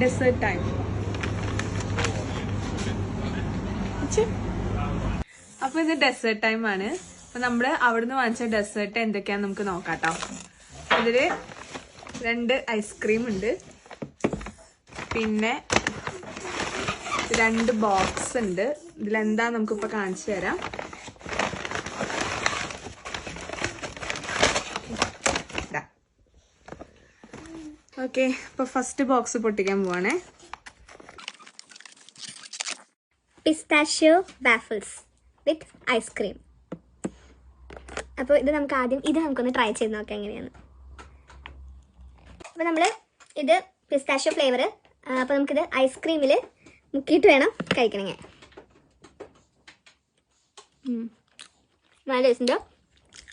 Desert time. അപ്പൊ ഇത് desert time ആണ്. അപ്പൊ നമ്മള് അവിടുന്ന് വാങ്ങിച്ച ഡെസേർട്ട് എന്തൊക്കെയാന്ന് നമുക്ക് നോക്കാട്ടോ. അതില് 2 ഐസ്ക്രീം ഉണ്ട്, പിന്നെ 2 ബോക്സ് ഉണ്ട്. ഇതിലെന്താ നമുക്കിപ്പോ കാണിച്ചു തരാം. ഓക്കെ, അപ്പൊ ഫസ്റ്റ് ബോക്സ് പൊട്ടിക്കാൻ പോവാണേ. Pistachio waffles with ice cream. അപ്പോൾ ഇത് നമുക്ക് ആദ്യം നമുക്കൊന്ന് ട്രൈ ചെയ്ത് നോക്കാം എങ്ങനെയാണ്. അപ്പോൾ നമ്മൾ ഇത് പിസ്താഷ്യോ ഫ്ലേവർ. അപ്പോൾ നമുക്കിത് ഐസ്ക്രീമിൽ മുക്കിയിട്ട് വേണം കഴിക്കണമെങ്കിൽ. നല്ല ടേസ്റ്റ്.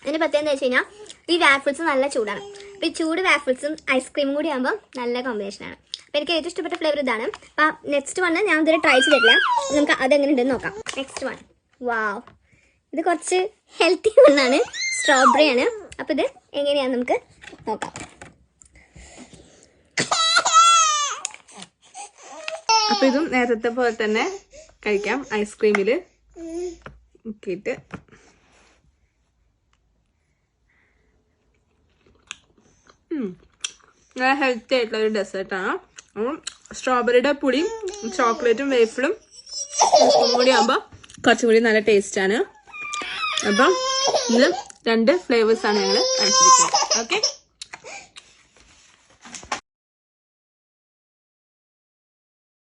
അതിൻ്റെ പ്രത്യേകത എന്താ വെച്ച് കഴിഞ്ഞാൽ ഈ വാഫിൾസ് നല്ല ചൂടാണ്. അപ്പോൾ ഈ ചൂട് വാഫിൾസും ഐസ്ക്രീമും കൂടി ആകുമ്പോൾ നല്ല കോമ്പിനേഷനാണ്. അപ്പോൾ എനിക്ക് ഏറ്റവും ഇഷ്ടപ്പെട്ട ഫ്ലേവർ ഇതാണ്. അപ്പോൾ നെക്സ്റ്റ് വൺ ഞാൻ ഇതുവരെ ട്രൈ ചെയ്തിട്ടില്ല. നമുക്ക് അതെങ്ങനെ ഉണ്ടെന്ന് നോക്കാം. നെക്സ്റ്റ് വൺ, വാവ്, ഇത് കുറച്ച് ഹെൽത്തി വണ്ണാണ്, സ്ട്രോബെറി ആണ്. അപ്പോൾ ഇത് എങ്ങനെയാണെന്ന് നമുക്ക് നോക്കാം. അപ്പൊ ഇതും നേരത്തെ പോലെ തന്നെ കഴിക്കാം, ഐസ്ക്രീമില് മുക്കിയിട്ട്. നല്ല ഹെൽത്തി ആയിട്ടുള്ള ഒരു ഡെസേർട്ടാണ്. അപ്പം സ്ട്രോബെറിയുടെ പുളിയും ചോക്ലേറ്റും വേഫിളും കൂടി ആകുമ്പോൾ കുറച്ചും കൂടി നല്ല ടേസ്റ്റാണ്. അപ്പം ഇന്ന് 2 ഫ്ലേവേഴ്സാണ് ഞങ്ങൾ കഴിച്ചിരിക്കുന്നത്. ഓക്കെ.